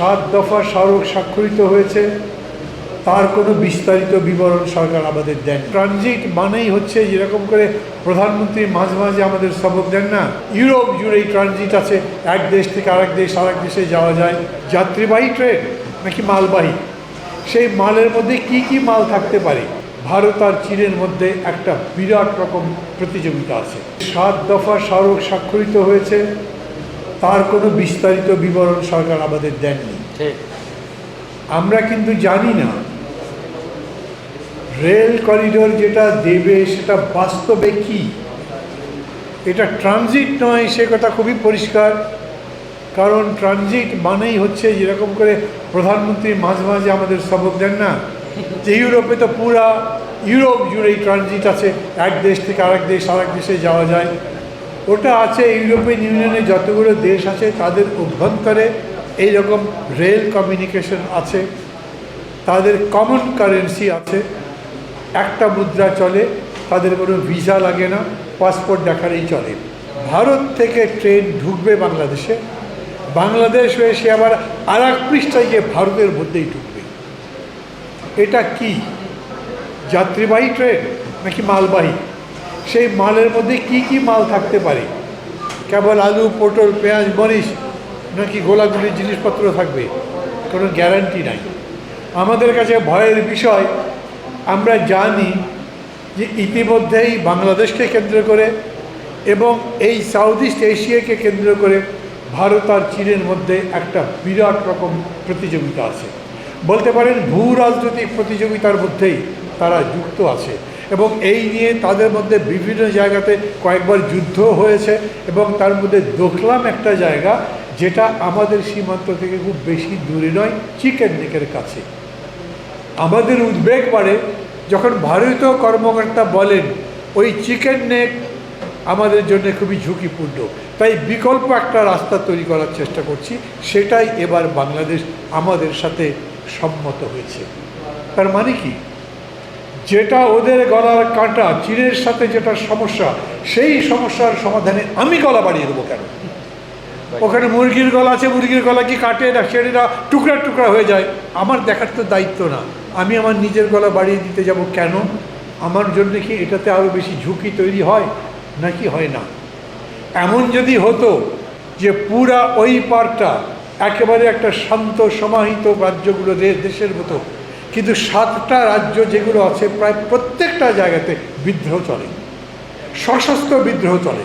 7 দফা স্মারক স্বাক্ষরিত হয়েছে, তার কোনো বিস্তারিত বিবরণ সরকার আমাদের দেন। ট্রানজিট মানেই হচ্ছে যেরকম করে প্রধানমন্ত্রী মাঝে মাঝে আমাদের সবক দেন না, ইউরোপ জুড়েই ট্রানজিট আছে, এক দেশ থেকে আরেক দেশে যাওয়া যায়। যাত্রীবাহী ট্রেন নাকি মালবাহী, সেই মালের মধ্যে কি কি মাল থাকতে পারে? ভারত আর চীনের মধ্যে একটা বিরাট রকম প্রতিযোগিতা আছে। 7 দফা স্মারক স্বাক্ষরিত হয়েছে, তার কোনো বিস্তারিত বিবরণ সরকার আমাদের দেননি। আমরা কিন্তু জানি না রেল করিডোর যেটা দেবে সেটা বাস্তবে কি। এটা ট্রানজিট নয়, সে কথা খুবই পরিষ্কার। কারণ ট্রানজিট মানেই হচ্ছে যেরকম করে প্রধানমন্ত্রী মাঝে মাঝে আমাদের সবক দেন না, যে ইউরোপে তো পুরা ইউরোপ জুড়েই ট্রানজিট আছে, এক দেশ থেকে আরেক দেশে যাওয়া যায়। ওটা আছে ইউরোপিয়ান ইউনিয়নে যতগুলো দেশ আছে তাদের অভ্যন্তরে এইরকম রেল কমিউনিকেশন আছে, তাদের কমন কারেন্সি আছে, একটা মুদ্রা চলে, তাদের কোনো ভিসা লাগে না, পাসপোর্ট দেখালেই চলে। ভারত থেকে ট্রেন ঢুকবে বাংলাদেশে, বাংলাদেশ হয়ে সে আবার আর এক পৃষ্ঠায় গিয়ে ভারতের মধ্যেই ঢুকবে। এটা কি যাত্রীবাহী ট্রেন নাকি মালবাহী? সেই মালের মধ্যে কি কি মাল থাকতে পারে? কেবল আলু, পটল, পেঁয়াজ, মরিচ নাকি গোলাগুলির জিনিসপত্র থাকবে? কোনো গ্যারান্টি নাই। আমাদের কাছে ভয়ের বিষয়, আমরা জানি যে ইতিমধ্যেই বাংলাদেশকে কেন্দ্র করে এবং এই সাউথ ইস্ট এশিয়াকে কেন্দ্র করে ভারত আর চীনের মধ্যে একটা বিরাট রকম প্রতিযোগিতা আছে। বলতে পারেন ভূ রাজনৈতিক প্রতিযোগিতার মধ্যেই তারা যুক্ত আছে এবং এই নিয়ে তাদের মধ্যে বিভিন্ন জায়গাতে কয়েকবার যুদ্ধ হয়েছে এবং তার মধ্যে দোকলাম একটা জায়গা যেটা আমাদের সীমান্ত থেকে খুব বেশি দূরে নয়, চিকেন নেকের কাছে। আমাদের উদ্বেগ বাড়ে যখন ভারতীয় কর্মকর্তা বলেন ওই চিকেন নেক আমাদের জন্য খুবই ঝুঁকিপূর্ণ, তাই বিকল্প একটা রাস্তা তৈরি করার চেষ্টা করছি। সেটাই এবার বাংলাদেশ আমাদের সাথে সম্মত হয়েছে। তার মানে কি, যেটা ওদের গলার কাঁটা, চীনের সাথে যেটা সমস্যা, সেই সমস্যার সমাধানে আমি গলা বাড়িয়ে দেবো কেন? ওখানে মুরগির গলা আছে, মুরগির গলা কি কাটে না সেটা টুকরা টুকরা হয়ে যায়, আমার দেখার তো দায়িত্ব না। আমি আমার নিজের গলা বাড়িয়ে দিতে যাব কেন? আমার জন্য কি এটাতে আরও বেশি ঝুঁকি তৈরি হয় নাকি হয় না? এমন যদি হতো যে পুরা ওই পারটা একেবারে একটা শান্ত সমাহিত রাজ্যগুলো দেশের মতো, কিন্তু 7টা রাজ্য যেগুলো আছে প্রায় প্রত্যেকটা জায়গাতে বিদ্রোহ চলে, সশস্ত্র বিদ্রোহ চলে।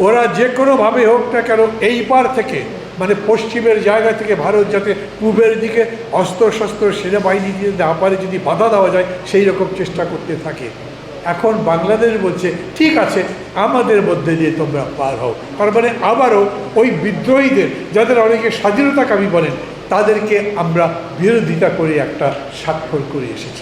ওরা যে কোনোভাবে হোক না কেন এই পার থেকে, মানে পশ্চিমের জায়গা থেকে ভারত যাতে পূবের দিকে অস্ত্র শস্ত্র সেনাবাহিনী দিয়ে না পারে, যদি বাধা দেওয়া যায় সেই রকম চেষ্টা করতে থাকে। এখন বাংলাদেশ বলছে ঠিক আছে, আমাদের মধ্যে দিয়ে তোমরা পার হও। তার মানে আবারও ওই বিদ্রোহীদের, যাদের অনেকে স্বাধীনতাকামী বলেন, তাদেরকে আমরা বিরোধিতা করে একটা স্বাক্ষর করে এসেছি।